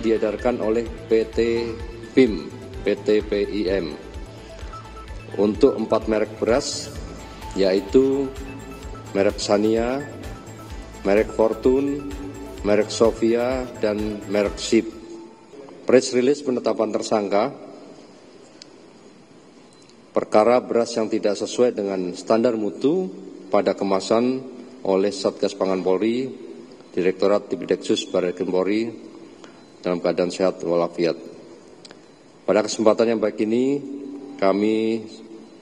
diedarkan oleh PT PIM, PT PIM untuk 4 merek beras, yaitu merek Sania, merek Fortune, merek Sofia, dan merek SIP. Press release penetapan tersangka perkara beras yang tidak sesuai dengan standar mutu pada kemasan oleh Satgas Pangan Polri, Direktorat Tipideksus Barreskrim Polri dalam keadaan sehat walafiat. Pada kesempatan yang baik ini, kami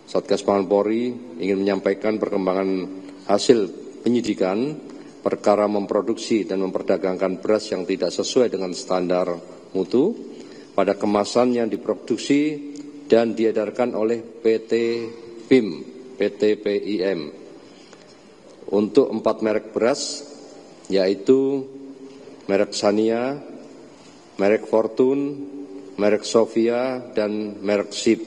Satgas Pangan Polri ingin menyampaikan perkembangan hasil penyidikan perkara memproduksi dan memperdagangkan beras yang tidak sesuai dengan standar mutu pada kemasan yang diproduksi dan diedarkan oleh PT PIM, PT PIM untuk 4 merek beras, yaitu merek Sania, merek Fortune, merek Sofia, dan merek SIP.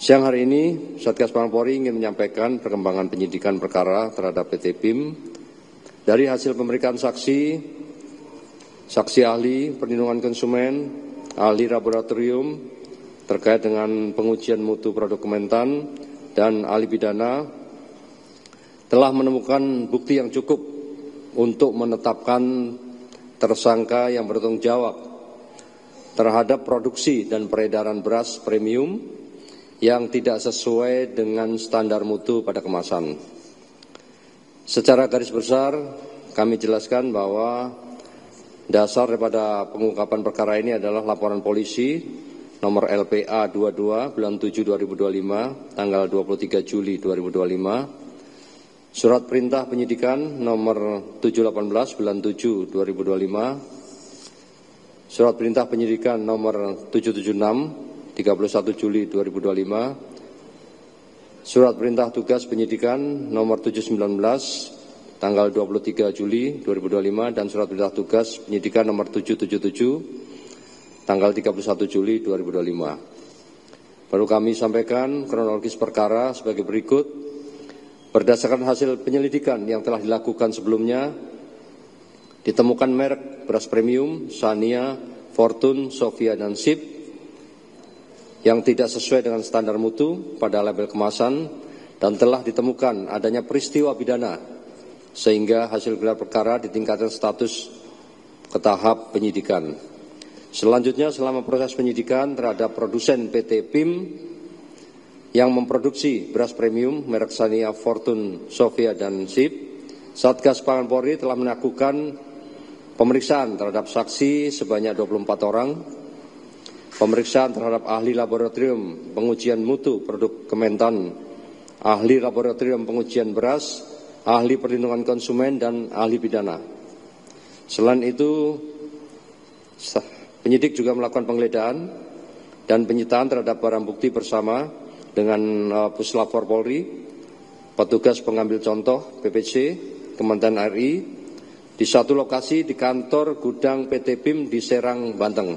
Siang hari ini, Satgas Pangan Polri ingin menyampaikan perkembangan penyidikan perkara terhadap PT PIM dari hasil pemeriksaan saksi ahli perlindungan konsumen, ahli laboratorium terkait dengan pengujian mutu produk Kementan, dan ahli pidana telah menemukan bukti yang cukup untuk menetapkan tersangka yang bertanggung jawab terhadap produksi dan peredaran beras premium yang tidak sesuai dengan standar mutu pada kemasan. Secara garis besar, kami jelaskan bahwa dasar daripada pengungkapan perkara ini adalah laporan polisi nomor LPA 22 bulan 7 2025 tanggal 23 Juli 2025, surat perintah penyidikan nomor 718 bulan 7 2025, surat perintah penyidikan nomor 776 31 Juli 2025, surat perintah tugas penyidikan nomor 719 tanggal 23 Juli 2025, dan surat perintah tugas penyidikan nomor 777 tanggal 31 Juli 2025. Perlu kami sampaikan kronologis perkara sebagai berikut. Berdasarkan hasil penyelidikan yang telah dilakukan sebelumnya, ditemukan merek beras premium Sania, Fortune, Sofia, dan SIP yang tidak sesuai dengan standar mutu pada label kemasan, dan telah ditemukan adanya peristiwa pidana sehingga hasil gelar perkara ditingkatkan status ke tahap penyidikan. Selanjutnya, selama proses penyidikan terhadap produsen PT PIM yang memproduksi beras premium merek Sania, Fortune, Sofia, dan SIP, Satgas Pangan Polri telah melakukan pemeriksaan terhadap saksi sebanyak 24 orang, pemeriksaan terhadap ahli laboratorium pengujian mutu produk Kementan, ahli laboratorium pengujian beras, ahli perlindungan konsumen, dan ahli pidana. Selain itu, penyidik juga melakukan penggeledahan dan penyitaan terhadap barang bukti bersama dengan Puslapor Polri, petugas pengambil contoh PPC, Kementerian RI, di satu lokasi di kantor gudang PT PIM di Serang, Banten.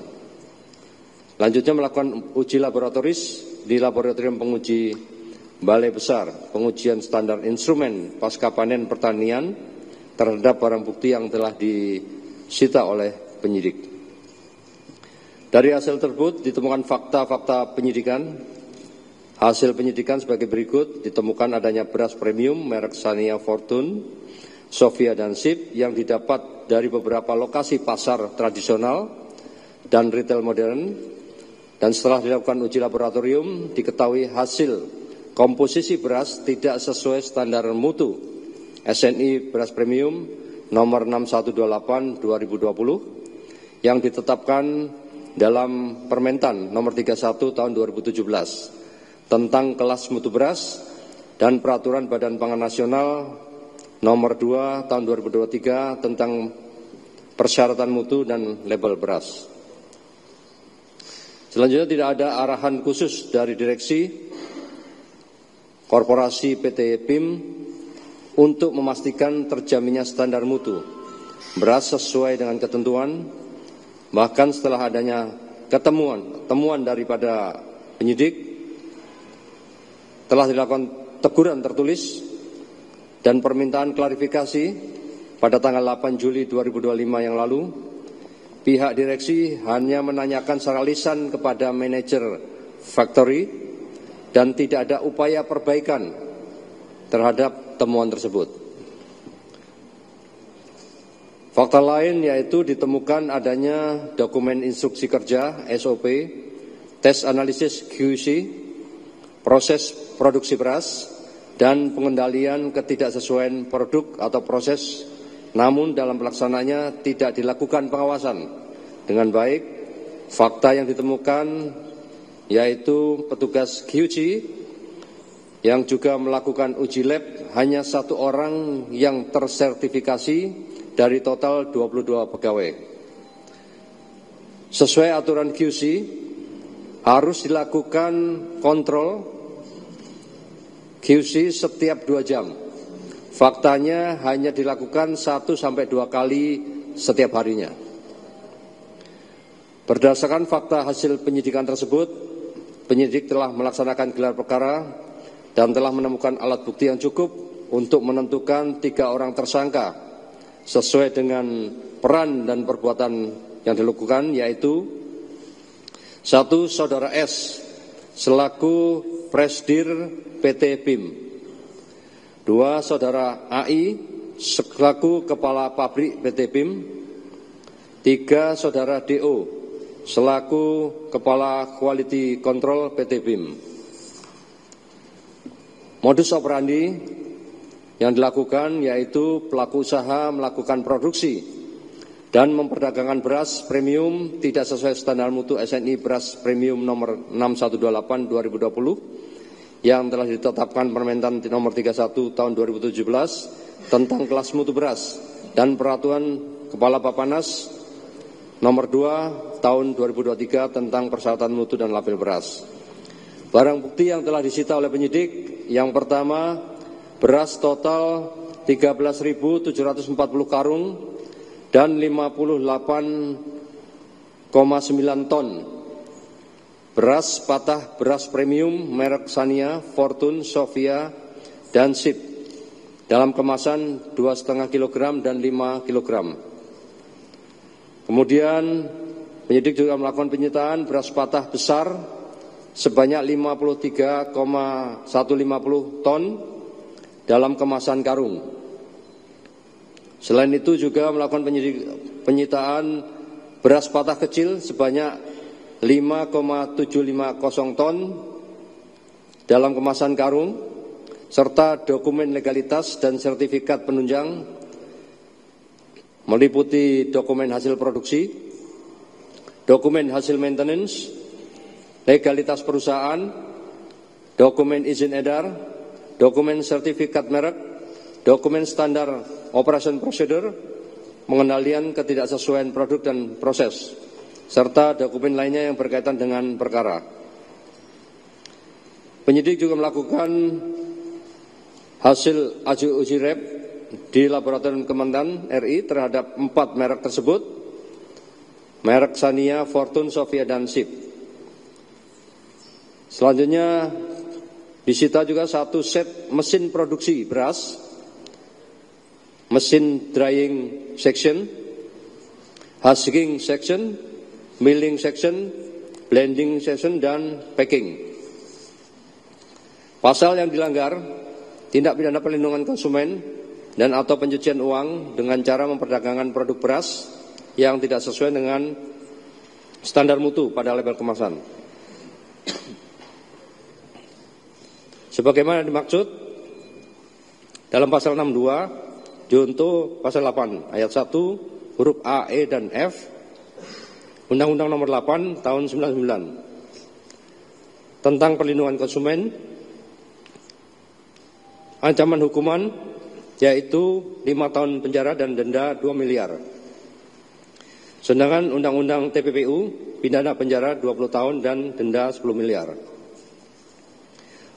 Lanjutnya melakukan uji laboratoris di laboratorium penguji Balai Besar pengujian standar instrumen pasca panen pertanian terhadap barang bukti yang telah disita oleh penyidik. Dari hasil tersebut ditemukan fakta-fakta penyidikan. Hasil penyidikan sebagai berikut: ditemukan adanya beras premium merek Sania, Fortune, Sofia, dan SIP yang didapat dari beberapa lokasi pasar tradisional dan retail modern, dan setelah dilakukan uji laboratorium diketahui hasil komposisi beras tidak sesuai standar mutu SNI beras premium nomor 6128/2020 yang ditetapkan dalam Permentan nomor 31 tahun 2017 tentang kelas mutu beras dan Peraturan Badan Pangan Nasional nomor 2 tahun 2023 tentang persyaratan mutu dan label beras. Selanjutnya, tidak ada arahan khusus dari direksi Korporasi PT PIM untuk memastikan terjaminnya standar mutu beras sesuai dengan ketentuan. Bahkan setelah adanya temuan daripada penyidik, telah dilakukan teguran tertulis dan permintaan klarifikasi pada tanggal 8 Juli 2025 yang lalu pihak direksi hanya menanyakan secara lisan kepada manajer factory dan tidak ada upaya perbaikan terhadap temuan tersebut. Fakta lain yaitu ditemukan adanya dokumen instruksi kerja SOP, tes analisis QC, proses produksi beras, dan pengendalian ketidaksesuaian produk atau proses, namun dalam pelaksananya tidak dilakukan pengawasan dengan baik. Fakta yang ditemukan yaitu petugas QC yang juga melakukan uji lab hanya 1 orang yang tersertifikasi dari total 22 pegawai. Sesuai aturan QC, harus dilakukan kontrol QC setiap 2 jam. Faktanya hanya dilakukan 1-2 kali setiap harinya. Berdasarkan fakta hasil penyidikan tersebut, penyidik telah melaksanakan gelar perkara dan telah menemukan alat bukti yang cukup untuk menentukan 3 orang tersangka sesuai dengan peran dan perbuatan yang dilakukan, yaitu 1. Saudara S selaku Presdir PT BIM, 2. Saudara AI selaku Kepala Pabrik PT BIM, 3. Saudara DO selaku Kepala Quality Control PT BIM. Modus operandi yang dilakukan yaitu pelaku usaha melakukan produksi dan memperdagangkan beras premium tidak sesuai standar mutu SNI beras premium nomor 6128 2020 yang telah ditetapkan Permentan nomor 31 tahun 2017 tentang kelas mutu beras dan peraturan Kepala Bapanas nomor 2 tahun 2023 tentang persyaratan mutu dan label beras. Barang bukti yang telah disita oleh penyidik, yang pertama, beras total 13.740 karung dan 58,9 ton. Beras patah beras premium merek Sania, Fortune, Sofia, dan Sip dalam kemasan 2,5 kg dan 5 kg. Kemudian penyidik juga melakukan penyitaan beras patah besar sebanyak 53,150 ton dalam kemasan karung. Selain itu juga melakukan penyitaan beras patah kecil sebanyak 5,750 ton dalam kemasan karung, serta dokumen legalitas dan sertifikat penunjang meliputi dokumen hasil produksi, dokumen hasil maintenance, legalitas perusahaan, dokumen izin edar, dokumen sertifikat merek, dokumen standar operation procedure, pengendalian ketidaksesuaian produk dan proses, serta dokumen lainnya yang berkaitan dengan perkara. Penyidik juga melakukan hasil uji lab di Laboratorium Kementan RI terhadap 4 merek tersebut, merek Sania, Fortune, Sofia, dan Sip. Selanjutnya disita juga 1 set mesin produksi beras, mesin drying section, husking section, milling section, blending section, dan packing. Pasal yang dilanggar, tindak pidana perlindungan konsumen dan atau pencucian uang dengan cara memperdagangkan produk beras yang tidak sesuai dengan standar mutu pada label kemasan. Sebagaimana dimaksud dalam pasal 62 junto pasal 8 ayat 1 huruf A, E, dan F Undang-Undang nomor 8 tahun 99 tentang perlindungan konsumen, ancaman hukuman yaitu 5 tahun penjara dan denda 2 miliar. Sedangkan Undang-Undang TPPU pidana penjara 20 tahun dan denda 10 miliar.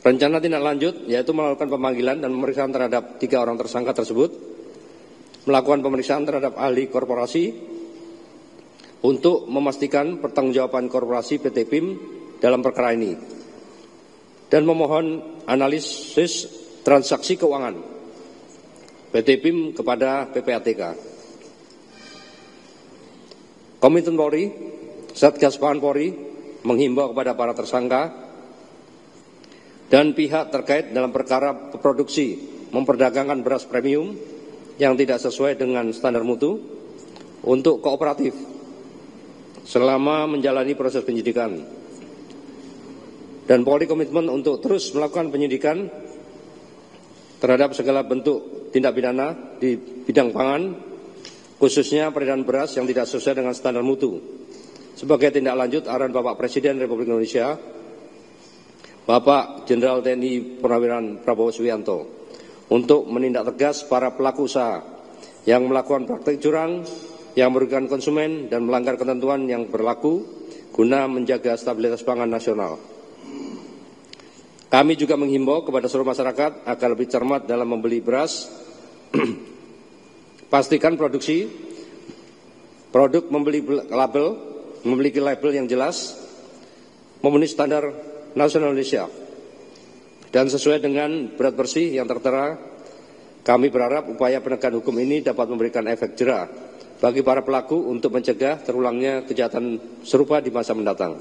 Rencana tindak lanjut yaitu melakukan pemanggilan dan pemeriksaan terhadap 3 orang tersangka tersebut, melakukan pemeriksaan terhadap ahli korporasi untuk memastikan pertanggungjawaban korporasi PT BIM dalam perkara ini, dan memohon analisis transaksi keuangan PT BIM kepada PPATK. Komitmen Polri, Satgas Pangan Polri menghimbau kepada para tersangka dan pihak terkait dalam perkara produksi memperdagangkan beras premium yang tidak sesuai dengan standar mutu untuk kooperatif selama menjalani proses penyidikan. Dan Polri komitmen untuk terus melakukan penyidikan terhadap segala bentuk tindak pidana di bidang pangan, khususnya peredaran beras yang tidak sesuai dengan standar mutu. Sebagai tindak lanjut arahan Bapak Presiden Republik Indonesia, Bapak Jenderal TNI Purnawirawan Prabowo Subianto, untuk menindak tegas para pelaku usaha yang melakukan praktik curang yang merugikan konsumen dan melanggar ketentuan yang berlaku guna menjaga stabilitas pangan nasional. Kami juga menghimbau kepada seluruh masyarakat agar lebih cermat dalam membeli beras. Pastikan produk memiliki label yang jelas, memenuhi standar nasional Indonesia, dan sesuai dengan berat bersih yang tertera. Kami berharap upaya penegakan hukum ini dapat memberikan efek jera bagi para pelaku untuk mencegah terulangnya kejahatan serupa di masa mendatang.